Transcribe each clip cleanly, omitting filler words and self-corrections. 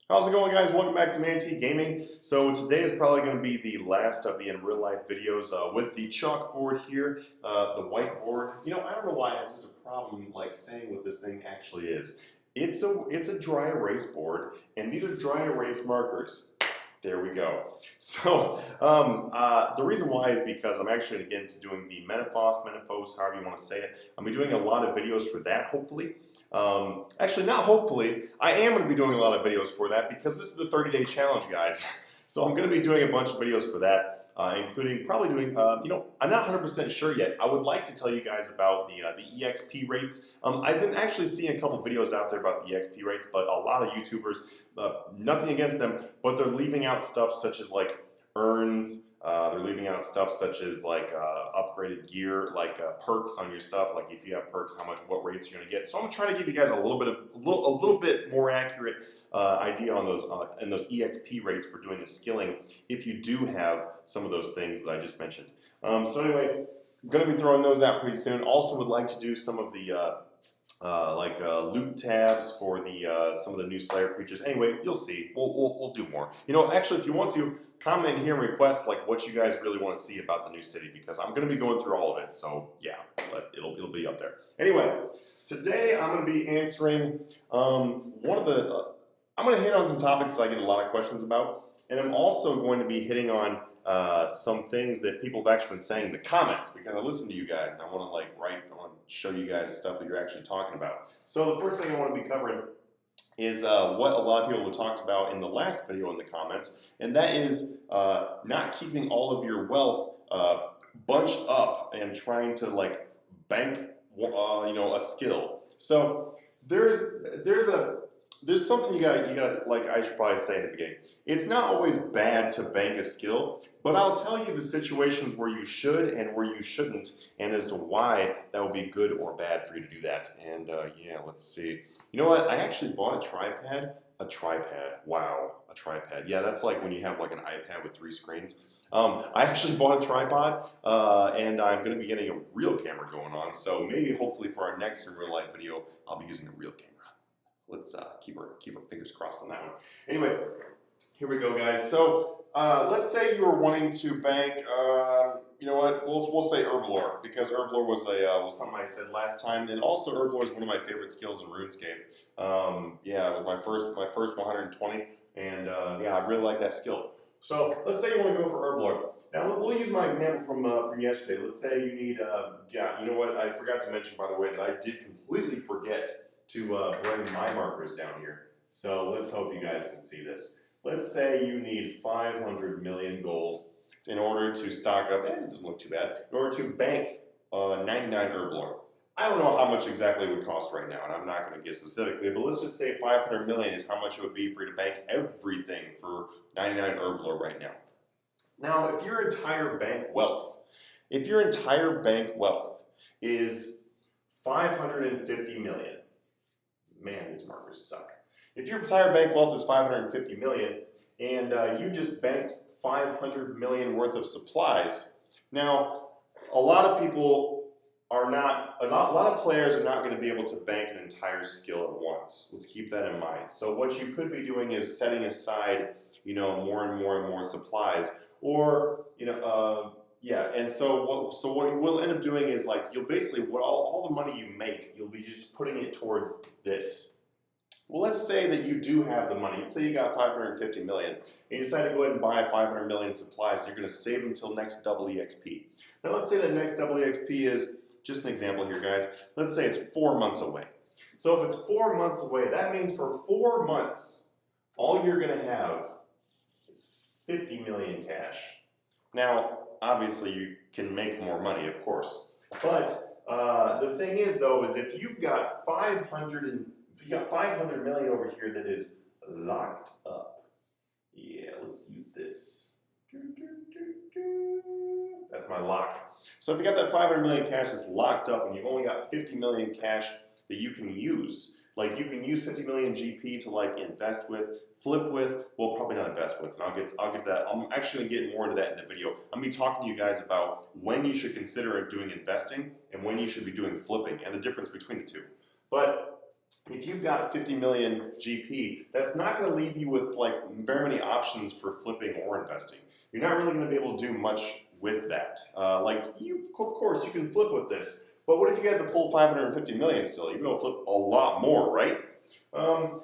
How's it going, guys? Welcome back to Manatee Gaming. So today is probably going to be the last of the in real life videos with the chalkboard here, the whiteboard. You know, I don't know why I have such a problem like saying what this thing actually is. It's a dry erase board, and these are dry erase markers. There we go. So the reason why is because I'm actually going to get into doing the Menaphos, however you want to say it. I'm going to be doing a lot of videos for that, hopefully. Actually, not hopefully, I am going to be doing a lot of videos for that because this is the 30-day challenge, guys. So I'm going to be doing a bunch of videos for that, including probably doing, you know, I'm not 100% sure yet. I would like to tell you guys about the EXP rates. I've been actually seeing a couple videos out there about the EXP rates, but a lot of YouTubers, nothing against them, but they're leaving out stuff such as like urns. They're leaving out stuff such as like upgraded gear, like perks on your stuff. Like if you have perks, what rates you're gonna get. So I'm trying to give you guys a little bit more accurate idea on those and those EXP rates for doing the skilling. If you do have some of those things that I just mentioned. So anyway, I'm gonna be throwing those out pretty soon. Also would like to do some of the loot tabs for the some of the new Slayer creatures. Anyway, you'll see. We'll do more. You know, actually, if you want to, comment here and request like what you guys really want to see about the new city because I'm going to be going through all of it. So yeah, but it'll be up there. Anyway, today I'm going to be answering one of the. I'm going to hit on some topics I get a lot of questions about, and I'm also going to be hitting on some things that people have actually been saying in the comments because I listen to you guys and I want to I want to show you guys stuff that you're actually talking about. So the first thing I want to be covering is what a lot of people have talked about in the last video in the comments, and that is not keeping all of your wealth bunched up and trying to like bank, you know, a skill. So there's something you got like I should probably say in the beginning. It's not always bad to bank a skill, but I'll tell you the situations where you should and where you shouldn't, and as to why that would be good or bad for you to do that. And yeah, let's see. You know what? I actually bought a tripod. A tripod. Wow, a tripod. Yeah, that's like when you have like an iPad with 3 screens. I actually bought a tripod, and I'm going to be getting a real camera going on. So maybe, hopefully, for our next in real life video, I'll be using a real camera. Let's keep our fingers crossed on that one. Anyway, here we go, guys. So let's say you were wanting to bank. You know what? We'll say Herblore because Herblore was something I said last time, and also Herblore is one of my favorite skills in RuneScape. Yeah, it was my first 120, and yeah, I really like that skill. So let's say you want to go for Herblore. Now we'll use my example from yesterday. Let's say you need. Yeah, you know what? I forgot to mention, by the way, that I did completely forget to bring my markers down here. So let's hope you guys can see this. Let's say you need 500 million gold in order to stock up, and it doesn't look too bad, in order to bank 99 Herblore. I don't know how much exactly it would cost right now, and I'm not going to get specifically, but let's just say 500 million is how much it would be for you to bank everything for 99 Herblore right now. Now, if your entire bank wealth is 550 million, man, these markers suck. If your entire bank wealth is 550 million and you just banked 500 million worth of supplies, now a lot of people are not, a lot of players are not going to be able to bank an entire skill at once. Let's keep that in mind. So what you could be doing is setting aside, you know, more and more supplies, or you know. Yeah, and so what we'll end up doing is like you'll basically all the money you make, you'll be just putting it towards this. Well, let's say that you do have the money. Let's say you got 550 million, and you decide to go ahead and buy 500 million supplies. And you're going to save until next double EXP. Now, let's say that next double EXP is just an example here, guys. Let's say it's 4 months away. So if it's 4 months away, that means for 4 months, all you're going to have is 50 million cash. Now, obviously, you can make more money, of course. But the thing is, though, is if you've got 500 million over here that is locked up. Yeah, let's use this. That's my lock. So if you got that 500 million cash that's locked up and you've only got 50 million cash that you can use, like you can use 50 million GP to like invest with, flip with, well, probably not invest with, and I'll get that. I'm actually gonna get more into that in the video. I'm gonna be talking to you guys about when you should consider doing investing and when you should be doing flipping and the difference between the two. But if you've got 50 million GP, that's not going to leave you with like very many options for flipping or investing. You're not really going to be able to do much with that. Of course, you can flip with this, but what if you had the full 550 million still? You'd be able to flip a lot more, right?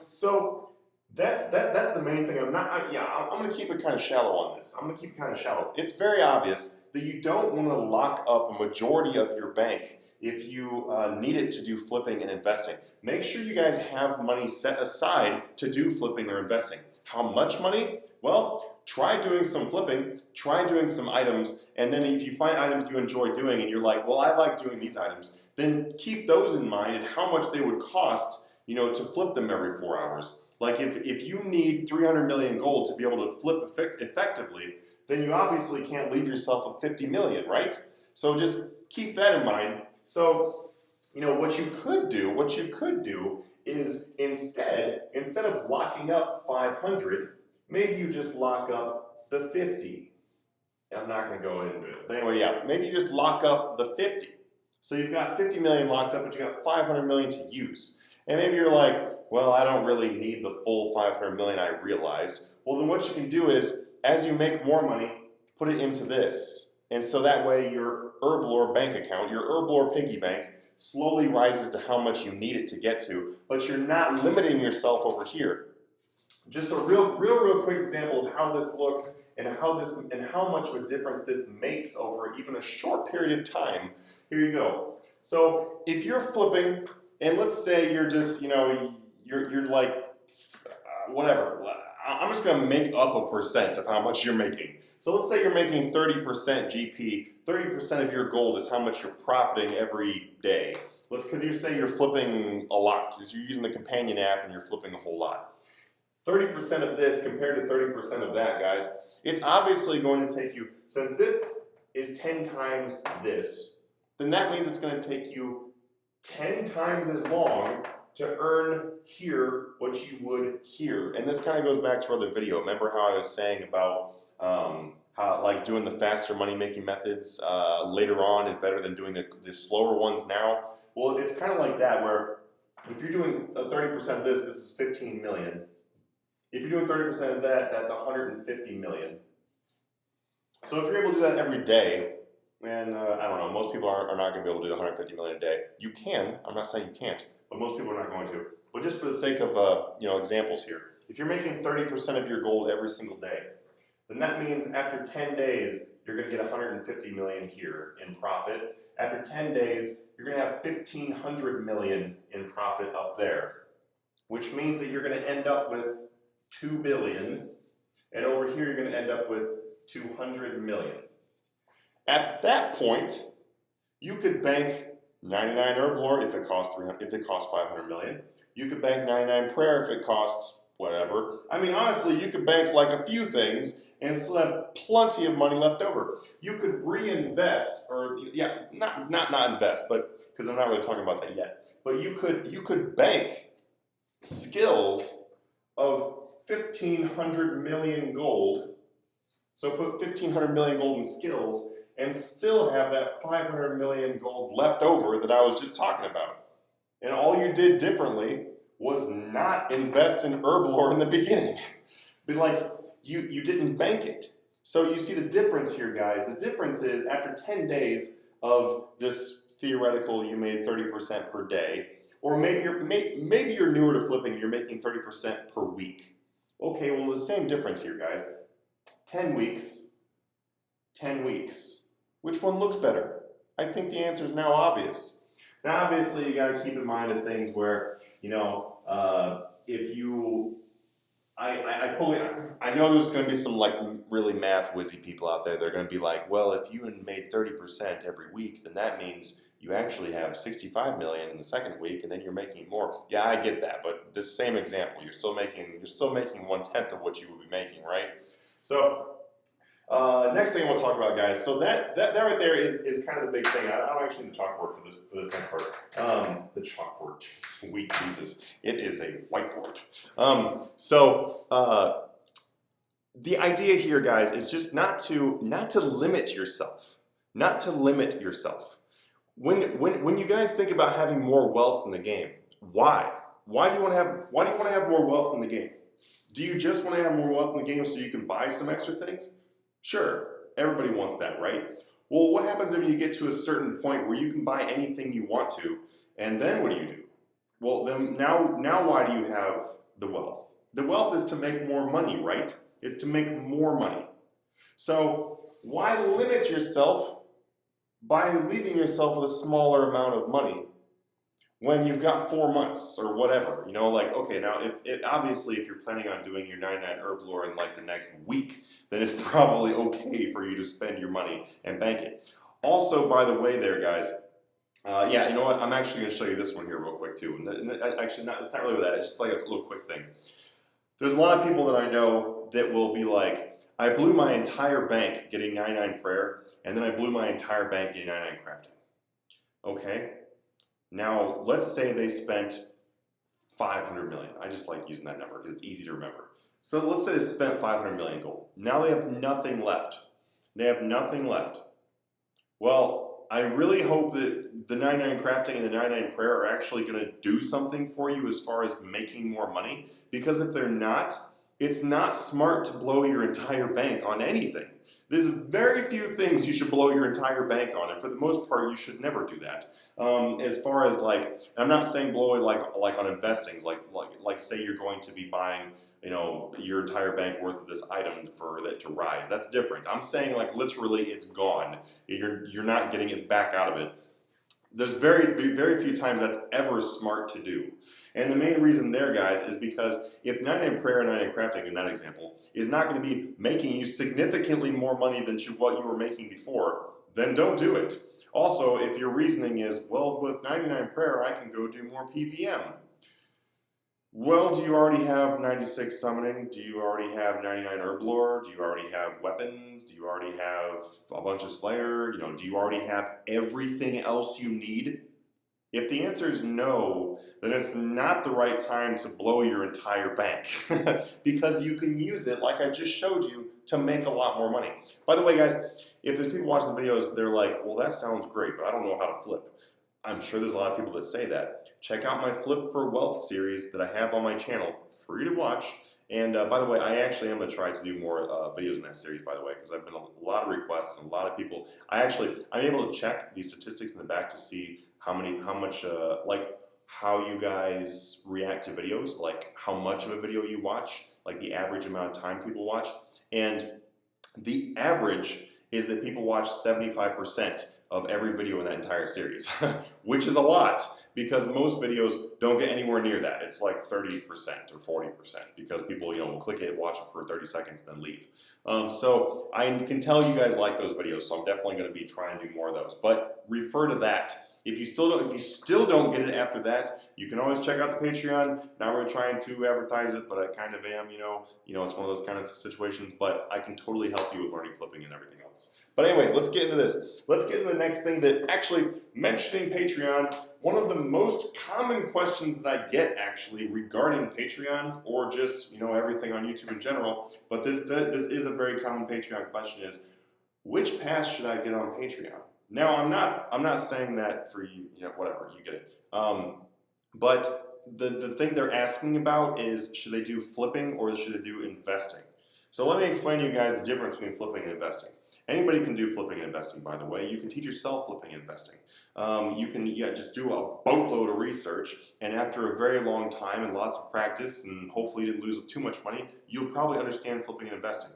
So that's the main thing. I'm going to keep it kind of shallow on this. I'm going to keep it kind of shallow. It's very obvious that you don't want to lock up a majority of your bank if you need it to do flipping and investing. Make sure you guys have money set aside to do flipping or investing. How much money? Well, try doing some flipping, try doing some items, and then if you find items you enjoy doing and you're like, well, I like doing these items, then keep those in mind and how much they would cost, to flip them every 4 hours. Like if you need 300 million gold to be able to flip effectively, then you obviously can't leave yourself with 50 million, right? So just keep that in mind. So, what you could do is instead of locking up 500, maybe you just lock up the 50. I'm not going to go into it. But anyway, yeah, maybe you just lock up the 50. So you've got 50 million locked up, but you got 500 million to use. And maybe you're like, well, I don't really need the full 500 million, I realized. Well, then what you can do is, as you make more money, put it into this. And so that way your Herblore bank account, your Herblore piggy bank, slowly rises to how much you need it to get to, but you're not limiting yourself over here. Just a real quick example of how this looks and how much of a difference this makes over even a short period of time. Here you go. So if you're flipping, and let's say you're just, you're like, whatever. I'm just going to make up a percent of how much you're making. So let's say you're making 30% GP. 30% of your gold is how much you're profiting every day. Because you say you're flipping a lot. Because you're using the companion app and you're flipping a whole lot. 30% of this compared to 30% of that, guys, it's obviously going to take you, since this is 10 times this, then that means it's going to take you 10 times as long to earn here what you would here. And this kind of goes back to our other video. Remember how I was saying about how like doing the faster money making methods later on is better than doing the slower ones now? Well, it's kind of like that, where if you're doing 30% of this is 15 million. If you're doing 30% of that, that's 150 million. So if you're able to do that every day, and I don't know, most people are not going to be able to do 150 million a day. You can, I'm not saying you can't, but most people are not going to. But just for the sake of examples here, if you're making 30% of your gold every single day, then that means after 10 days, you're going to get 150 million here in profit. After 10 days, you're going to have 1,500 million in profit up there, which means that you're going to end up with 2 billion, and over here you're going to end up with 200 million. At that point, you could bank 99 Herblore if it costs 500 million. You could bank 99 Prayer if it costs whatever. I mean, honestly, you could bank like a few things and still have plenty of money left over. You could reinvest, or not invest, but because I'm not really talking about that yet. But you could bank skills of 1,500 million gold. So put 1,500 million gold in skills and still have that 500 million gold left over that I was just talking about. And all you did differently was not invest in Herblore in the beginning. But like, you didn't bank it. So you see the difference here, guys. The difference is after 10 days of this theoretical, you made 30% per day, or maybe you're newer to flipping, you're making 30% per week. Okay, well, the same difference here, guys. 10 weeks, 10 weeks. Which one looks better? I think the answer is now obvious. Now, obviously, you got to keep in mind the things where, if you, I know there's going to be some like really math whizzy people out there. They're going to be like, well, if you made 30% every week, then that means you actually have 65 million in the second week, and then you're making more. Yeah, I get that, but this same example, you're still making 1/10 of what you would be making, right? So. Next thing we'll talk about, guys. So that right there is kind of the big thing. I don't actually need the chalkboard for this next part. The chalkboard, sweet Jesus, it is a whiteboard. The idea here, guys, is just not to limit yourself. Not to limit yourself. When you guys think about having more wealth in the game, why? Why do you want to have more wealth in the game? Do you just want to have more wealth in the game so you can buy some extra things? Sure, everybody wants that, right? Well, what happens if you get to a certain point where you can buy anything you want to, and then what do? Well, then now why do you have the wealth? The wealth is to make more money, right? It's to make more money. So why limit yourself by leaving yourself with a smaller amount of money when you've got 4 months or whatever? You know, like, okay, now obviously if you're planning on doing your 99 herb lore in like the next week, then it's probably okay for you to spend your money and bank it. Also, by the way there, guys, yeah, you know what? I'm actually going to show you this one here real quick too. Actually, it's not really that. It's just like a little quick thing. There's a lot of people that I know that will be like, I blew my entire bank getting 99 prayer, and then I blew my entire bank getting 99 crafting. Okay. Now, let's say they spent 500 million. I just like using that number because it's easy to remember. So let's say they spent 500 million gold. Now they have nothing left. They have nothing left. Well, I really hope that the 99 crafting and the 99 prayer are actually going to do something for you as far as making more money, because if they're not, it's not smart to blow your entire bank on anything. There's very few things you should blow your entire bank on, and for the most part, you should never do that. As far as like, I'm not saying blow it like on investings, like say you're going to be buying, you know, your entire bank worth of this item for that to rise. That's different. I'm saying like literally it's gone. You're not getting it back out of it. There's very few times that's ever smart to do. And the main reason there, guys, is because if 99 prayer and 99 crafting in that example is not going to be making you significantly more money than what you were making before, then don't do it. Also, if your reasoning is, well, with 99 prayer, I can go do more PVM. Well, do you already have 96 summoning? Do you already have 99 herb lore? Do you already have weapons? Do you already have a bunch of slayer? You know, do you already have everything else you need? If the answer is no, then it's not the right time to blow your entire bank because you can use it, like I just showed you, to make a lot more money. By the way, guys, if there's people watching the videos, they're like, well, that sounds great, but I don't know how to flip. I'm sure there's a lot of people that say that. Check out my Flip for Wealth series that I have on my channel, free to watch. And by the way, I actually am going to try to do more videos in that series, by the way, because I've been a lot of requests and a lot of people. I'm able to check the statistics in the back to see how much, like how you guys react to videos, like how much of a video you watch, like the average amount of time people watch. And the average is that people watch 75% of every video in that entire series, which is a lot because most videos don't get anywhere near that. It's like 30% or 40% because people, you know, will click it, watch it for 30 seconds, then leave. So I can tell you guys like those videos, so I'm definitely going to be trying to do more of those. But refer to that. If you still don't get it after that, you can always check out the Patreon. Not really trying to advertise it, but I kind of am. You know, it's one of those kind of situations. But I can totally help you with learning flipping and everything else. But anyway, let's get into this. Let's get into the next thing that actually, mentioning Patreon, one of the most common questions that I get actually regarding Patreon or just, you know, everything on YouTube in general, but this is a very common Patreon question is, which pass should I get on Patreon? Now, I'm not saying that for you, you know, whatever, you get it. But the thing they're asking about is, should they do flipping or should they do investing? So let me explain to you guys the difference between flipping and investing. Anybody can do flipping and investing, by the way. You can teach yourself flipping and investing. You can just do a boatload of research, and after a very long time and lots of practice, and hopefully you didn't lose too much money, you'll probably understand flipping and investing.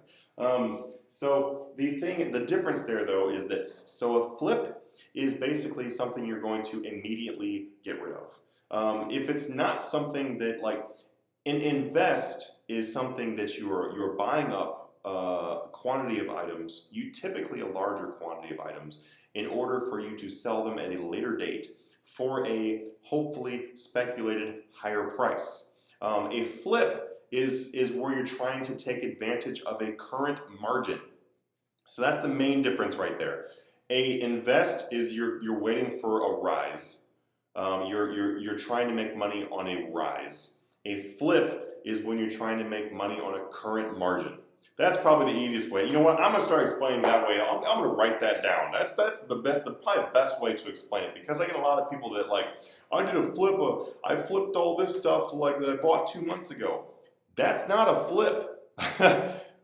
So the difference there, though, is this. So a flip is basically something you're going to immediately get rid of. If it's not something that, like, an invest is something that you're buying up a quantity of items, typically a larger quantity of items, in order for you to sell them at a later date for a hopefully speculated higher price. A flip is where you're trying to take advantage of a current margin. So that's the main difference right there. A invest is you're waiting for a rise. You're trying to make money on a rise. A flip is when you're trying to make money on a current margin. That's probably the easiest way. You know what? I'm gonna start explaining that way. I'm gonna write that down. That's probably the best way to explain it, because I get a lot of people that like, I did a flip. I flipped all this stuff like that I bought 2 months ago. That's not a flip.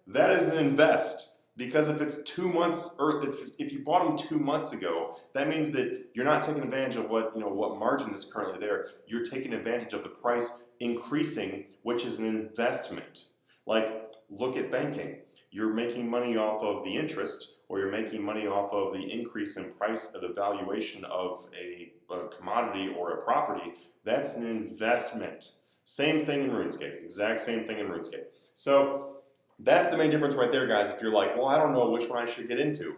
That is an invest. Because if it's 2 months, or if you bought them 2 months ago, that means that you're not taking advantage of what margin is currently there. You're taking advantage of the price increasing, which is an investment. Like, look at banking. You're making money off of the interest, or you're making money off of the increase in price of the valuation of a commodity or a property. That's an investment. Same thing in Runescape. Exact same thing in Runescape. So that's the main difference right there, guys. If you're like, well, I don't know which one I should get into.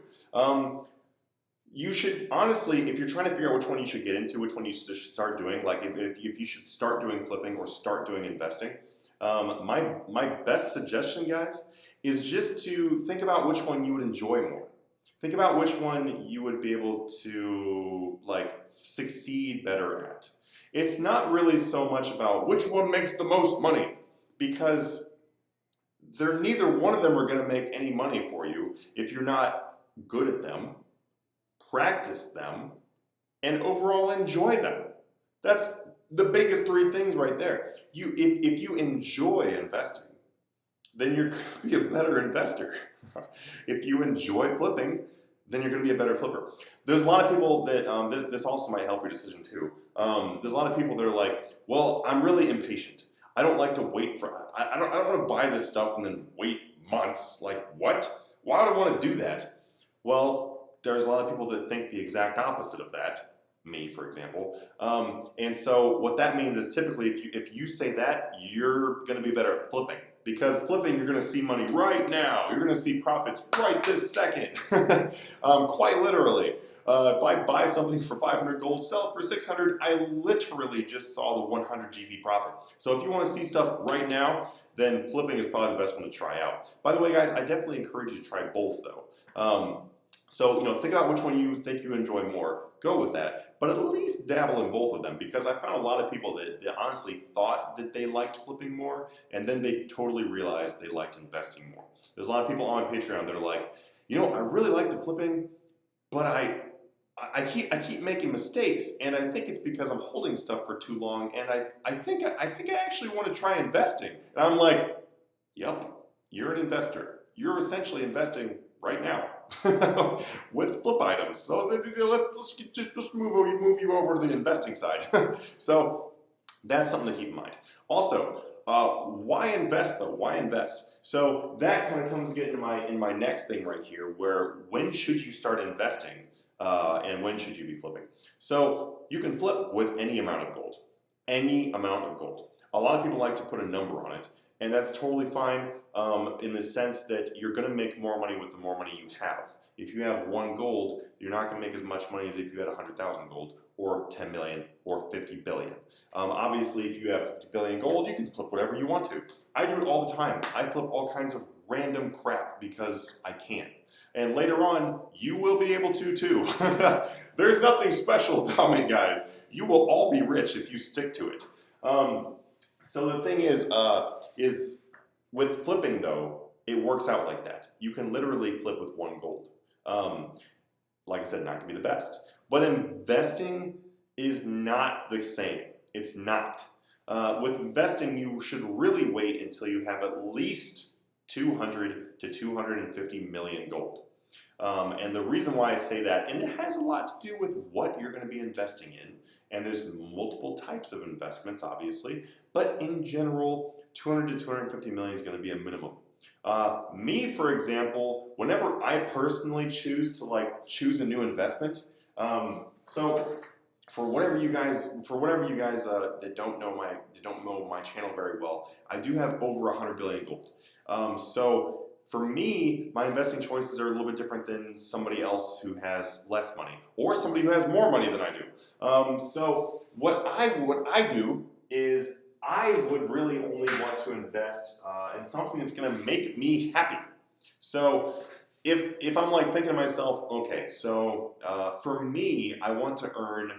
You should, honestly, if you're trying to figure out which one you should get into, which one you should start doing, like if you should start doing flipping or start doing investing, my best suggestion, guys, is just to think about which one you would enjoy more. Think about which one you would be able to, like, succeed better at. It's not really so much about which one makes the most money, because neither one of them are going to make any money for you if you're not good at them, practice them, and overall enjoy them. That's the biggest 3 things right there. If you enjoy investing, then you're going to be a better investor. If you enjoy flipping, then you're going to be a better flipper. There's a lot of people that, this also might help your decision too. There's a lot of people that are like, well, I'm really impatient. I don't like to wait for, I don't want to buy this stuff and then wait months. Like, what? Why would I want to do that? Well, there's a lot of people that think the exact opposite of that. Me, for example. And so what that means is typically if you say that, you're going to be better at flipping. Because flipping, you're going to see money right now. You're going to see profits right this second. Quite literally. If I buy something for 500 gold, sell it for 600, I literally just saw the 100 GB profit. So if you want to see stuff right now, then flipping is probably the best one to try out. By the way, guys, I definitely encourage you to try both, though. So, think about which one you think you enjoy more. Go with that. But at least dabble in both of them, because I found a lot of people that honestly thought that they liked flipping more, and then they totally realized they liked investing more. There's a lot of people on my Patreon that are like, I really like the flipping, but I keep making mistakes, and I think it's because I'm holding stuff for too long, and I think I actually want to try investing. And I'm like, yep, you're an investor. You're essentially investing right now with flip items. So let's just move you over to the investing side. So that's something to keep in mind. Also, why invest though? Why invest? So that kind of comes to get in my next thing right here, where when should you start investing? And when should you be flipping? So you can flip with any amount of gold. Any amount of gold. A lot of people like to put a number on it, and that's totally fine in the sense that you're going to make more money with the more money you have. If you have 1 gold, you're not going to make as much money as if you had 100,000 gold, or 10 million, or 50 billion. Obviously, if you have 50 billion gold, you can flip whatever you want to. I do it all the time. I flip all kinds of random crap because I can. And later on, you will be able to too. There's nothing special about me, guys. You will all be rich if you stick to it. So the thing is with flipping though, it works out like that. You can literally flip with 1 gold. Like I said, not gonna be the best. But investing is not the same. It's not. With investing, you should really wait until you have at least 200 to 250 million gold. And the reason why I say that, and it has a lot to do with what you're going to be investing in, and there's multiple types of investments, obviously, but in general, 200 to 250 million is going to be a minimum. Me, for example, whenever I personally choose to choose a new investment, so for whatever you guys that don't know my channel very well, I do have over 100 billion gold. So for me, my investing choices are a little bit different than somebody else who has less money, or somebody who has more money than I do. So what I do is I would really only want to invest in something that's going to make me happy. So if I'm thinking to myself, okay, so for me, I want to earn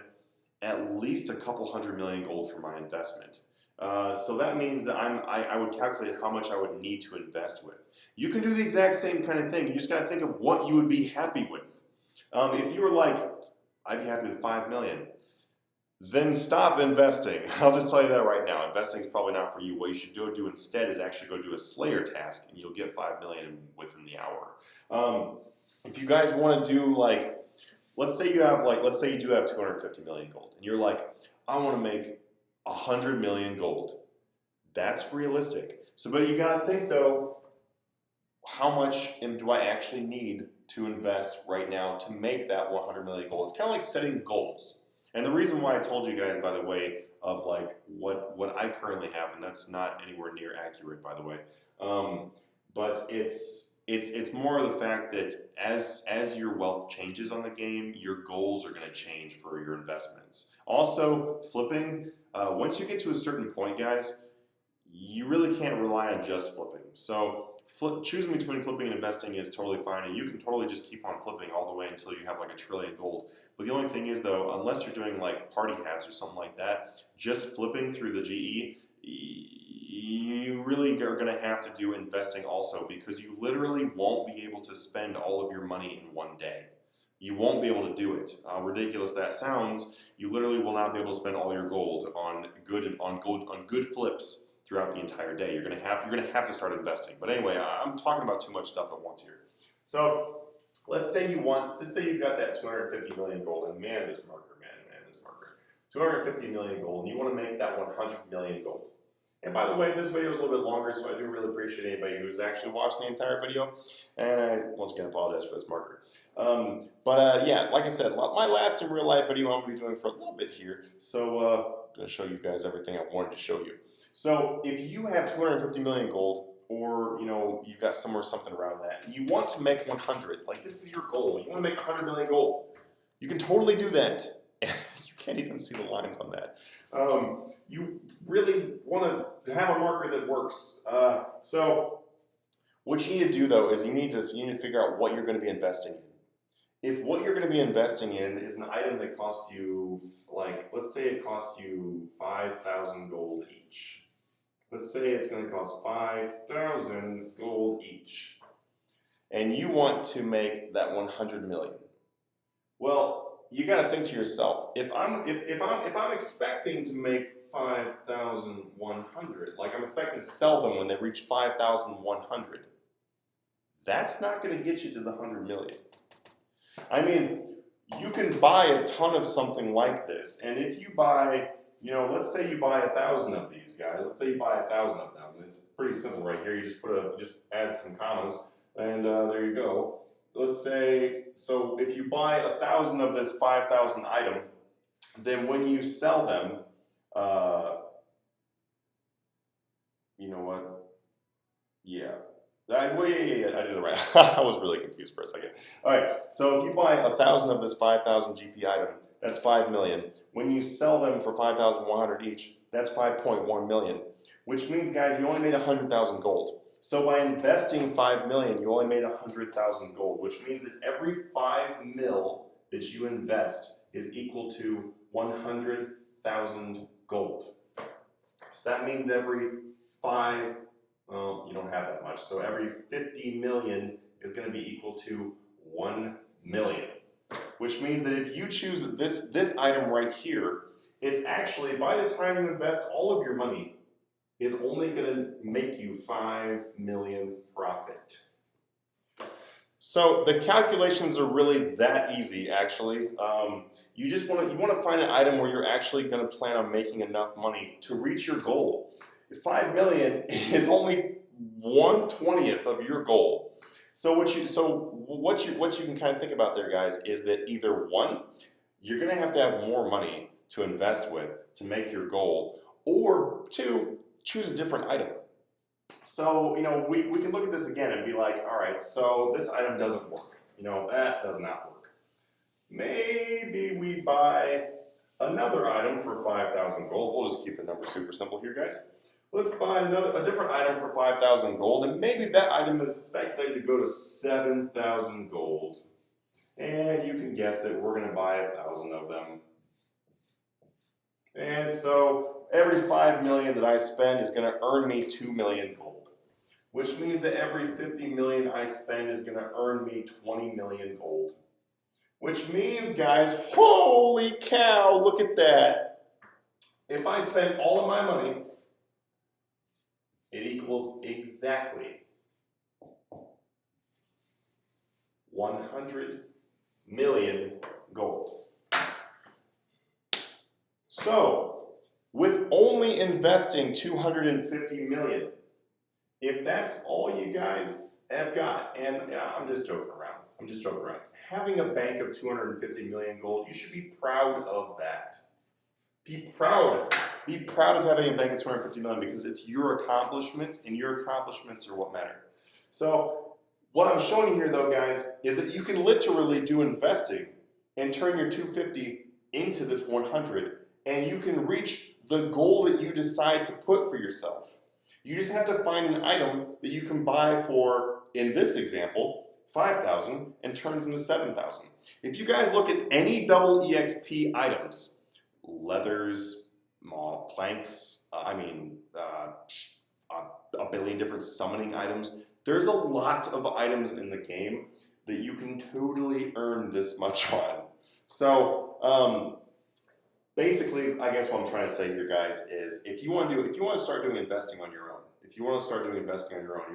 at least a couple 100 million gold for my investment. So that means that I would calculate how much I would need to invest with. You can do the exact same kind of thing. You just got to think of what you would be happy with. If you were like, I'd be happy with 5 million. then stop investing. I'll just tell you that right now. Investing is probably not for you. What you should do instead is actually go do a Slayer task, and you'll get 5 million within the hour. If you guys want to do like, let's say you do have 250 million gold, and you're like, I want to make 100 million gold. That's realistic. So, but you got to think though, how much do I actually need to invest right now to make that 100 million gold? It's kind of like setting goals. And the reason why I told you guys, by the way, of like what I currently have, and that's not anywhere near accurate, by the way, but it's more of the fact that as your wealth changes on the game, your goals are going to change for your investments. Also, flipping, once you get to a certain point, guys, you really can't rely on just flipping. So choosing between flipping and investing is totally fine, and you can totally just keep on flipping all the way until you have like 1 trillion gold. But the only thing is though, unless you're doing like party hats or something like that, just flipping through the GE, you really are going to have to do investing also, because you literally won't be able to spend all of your money in one day. You won't be able to do it. Ridiculous that sounds, you literally will not be able to spend all your gold on good flips throughout the entire day. You're gonna have to start investing. But anyway, I'm talking about too much stuff at once here. So let's say you've got that 250 million gold, and man, this marker, 250 million gold, and you want to make that 100 million gold. And by the way, this video is a little bit longer, so I do really appreciate anybody who's actually watched the entire video. And I once again apologize for this marker. Yeah, like I said, my last in real life video I'm going to be doing for a little bit here. So I'm going to show you guys everything I wanted to show you. So if you have 250 million gold, or you've got something around that, and you want to make 100, like this is your goal, you want to make 100 million gold, you can totally do that. You can't even see the lines on that. You really want to have a marker that works. So what you need to do though is you need to figure out what you're going to be investing in. If what you're going to be investing in is an item that costs you, like, let's say it costs you 5,000 gold each. Let's say it's going to cost 5,000 gold each. And you want to make that 100 million. Well, you got to think to yourself, if I'm expecting to make 5,100, like I'm expecting to sell them when they reach 5,100, that's not going to get you to the 100 million. I mean, you can buy a ton of something like this, and if you buy, let's say you buy 1,000 of these guys. Let's say you buy 1,000 of them. It's pretty simple right here. You just add some commas, and there you go. Let's say, so if you buy 1,000 of this 5,000 item, then when you sell them, you know what? Yeah. I did it right. I was really confused for a second. All right, so if you buy 1,000 of this 5,000 GP item, that's 5 million. When you sell them for 5,100 each, that's 5.1 million, which means, guys, you only made 100,000 gold. So by investing 5 million, you only made 100,000 gold, which means that every 5 mil that you invest is equal to 100,000 gold. So that means every you don't have that much, so every 50 million is going to be equal to 1 million. Which means that if you choose this item right here, it's actually, by the time you invest all of your money, is only going to make you 5 million profit. So the calculations are really that easy, actually. You want to find an item where you're actually going to plan on making enough money to reach your goal. 5 million is only 1/20th of your goal. So what you can kind of think about there, guys, is that either one, you're going to have more money to invest with to make your goal, or two, choose a different item. So we can look at this again and be like, all right, so this item doesn't work. That does not work. Maybe we buy another item for 5,000 gold. We'll just keep the number super simple here, guys. Let's buy a different item for 5,000 gold, and maybe that item is speculated to go to 7,000 gold. And you can guess it, we're going to buy 1,000 of them. And so every 5 million that I spend is going to earn me 2 million gold, which means that every 50 million I spend is going to earn me 20 million gold. Which means, guys, holy cow, look at that. If I spend all of my money, it equals exactly 100 million gold. So, with only investing 250 million, if that's all you guys have got, and I'm just joking around, having a bank of 250 million gold, you should be proud of that. Be proud. Be proud of having a bank of 250 million because it's your accomplishment, and your accomplishments are what matter. So, what I'm showing you here, though, guys, is that you can literally do investing and turn your 250 into this 100, and you can reach the goal that you decide to put for yourself. You just have to find an item that you can buy for, in this example, 5,000 and turns into 7,000. If you guys look at any double EXP items, leathers, planks, a billion different summoning items. There's a lot of items in the game that you can totally earn this much on. So, basically, I guess what I'm trying to say here, guys, is if you want to start doing investing on your own, you're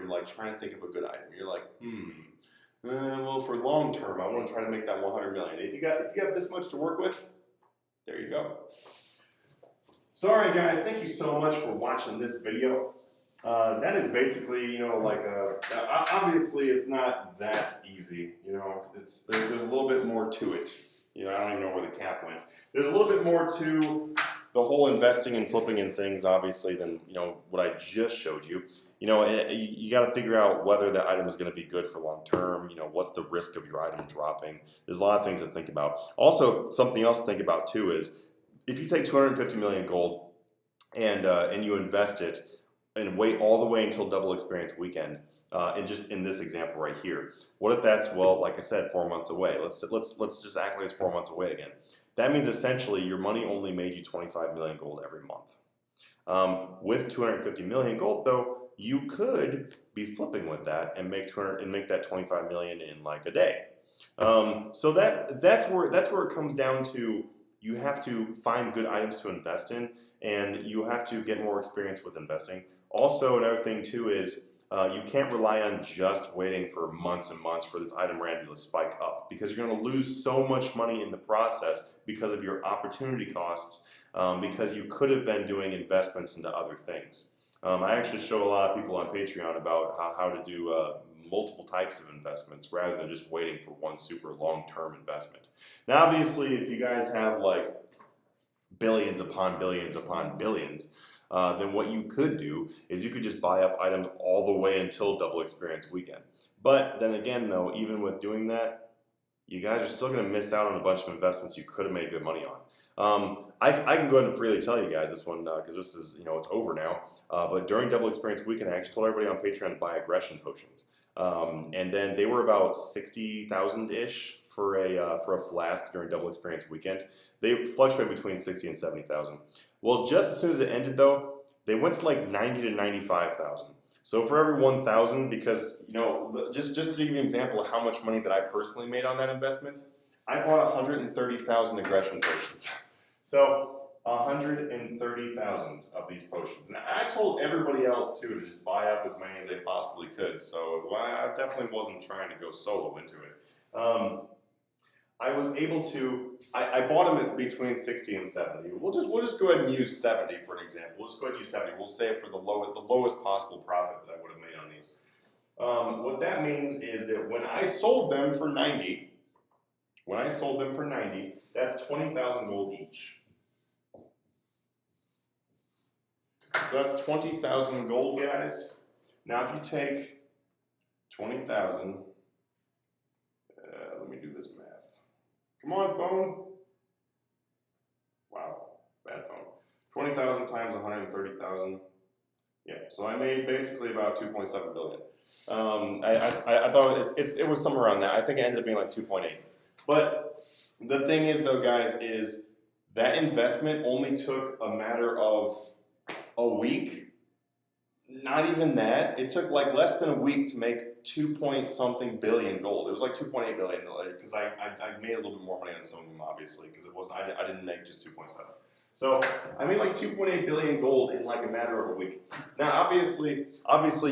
like trying to think of a good item. You're like, well, for long term, I want to try to make that 100 million. If you got this much to work with, there you go. So, all right, guys, thank you so much for watching this video. That is basically, obviously it's not that easy. There's a little bit more to it. I don't even know where the cap went. There's a little bit more to the whole investing and flipping and things, obviously, than what I just showed you. You got to figure out whether that item is going to be good for long term. What's the risk of your item dropping? There's a lot of things to think about. Also, something else to think about too is if you take 250 million gold and you invest it and wait all the way until double experience weekend, and just in this example right here, what if that's, well, like I said, 4 months away? Let's just act like it's 4 months away again. That means essentially your money only made you 25 million gold every month. With 250 million gold, though, you could be flipping with that and make that 25 million in like a day. So that's where it comes down to. You have to find good items to invest in, and you have to get more experience with investing. Also, another thing too is you can't rely on just waiting for months and months for this item randomly to spike up, because you're going to lose so much money in the process because of your opportunity costs, because you could have been doing investments into other things. I actually show a lot of people on Patreon about how to do multiple types of investments rather than just waiting for one super long-term investment. Now, obviously, if you guys have like billions upon billions upon billions, then what you could do is you could just buy up items all the way until double experience weekend. But then again, though, even with doing that, you guys are still going to miss out on a bunch of investments you could have made good money on. I can go ahead and freely tell you guys this one because this is, it's over now. But during double experience weekend, I actually told everybody on Patreon to buy aggression potions. And then they were about 60,000-ish for a flask during double experience weekend. They fluctuate between 60 and 70,000. Well, just as soon as it ended, though, they went to like 90 to 95,000. So for every 1,000, because just to give you an example of how much money that I personally made on that investment, I bought 130,000 aggression potions. So 130,000 of these potions. And I told everybody else too to just buy up as many as they possibly could. So I definitely wasn't trying to go solo into it. I was able to. I bought them at between 60 and 70. We'll just go ahead and use 70 for an example. We'll just go ahead and use 70. We'll say for the lowest possible profit that I would have made on these. What that means is that when I sold them for 90, that's 20,000 gold each. So that's 20,000 gold, guys. Now, if you take 20,000, let me do this math. Come on, phone. Wow, bad phone. 20,000 times 130,000. Yeah, so I made basically about 2.7 billion. I thought it was somewhere around that. I think it ended up being like 2.8. But the thing is, though, guys, is that investment only took a matter of a week. Not even that. It took like less than a week to make 2-point-something billion gold. It was like 2.8 billion because I made a little bit more money on some of them, obviously, because it wasn't. I didn't make just 2.7. So I made like 2.8 billion gold in like a matter of a week. Now, obviously,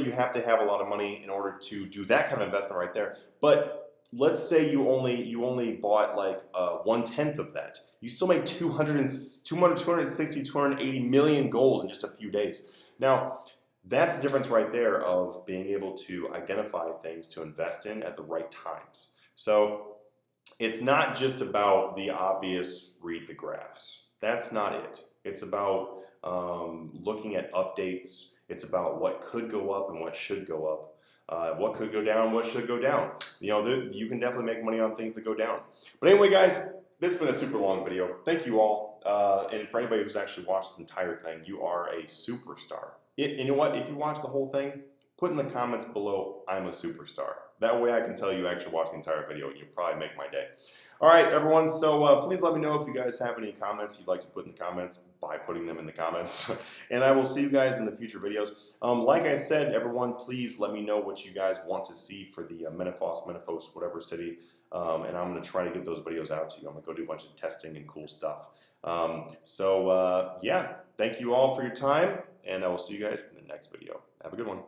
you have to have a lot of money in order to do that kind of investment right there. But let's say you only bought like 1/10 of that. You still made 260, 280 million gold in just a few days. Now, that's the difference right there of being able to identify things to invest in at the right times. So it's not just about the obvious read the graphs. That's not it. It's about looking at updates. It's about what could go up and what should go up. What could go down, what should go down. You know, you can definitely make money on things that go down. But anyway, guys, this has been a super long video. Thank you all. And for anybody who's actually watched this entire thing, you are a superstar. And you know what? If you watch the whole thing, put in the comments below, I'm a superstar. That way I can tell you actually watched the entire video and you'll probably make my day. All right, everyone, so please let me know if you guys have any comments you'd like to put in the comments by putting them in the comments. And I will see you guys in the future videos. Like I said, everyone, please let me know what you guys want to see for the Menaphos, whatever city. And I'm going to try to get those videos out to you. I'm going to go do a bunch of testing and cool stuff. Yeah, thank you all for your time, and I will see you guys in the next video. Have a good one.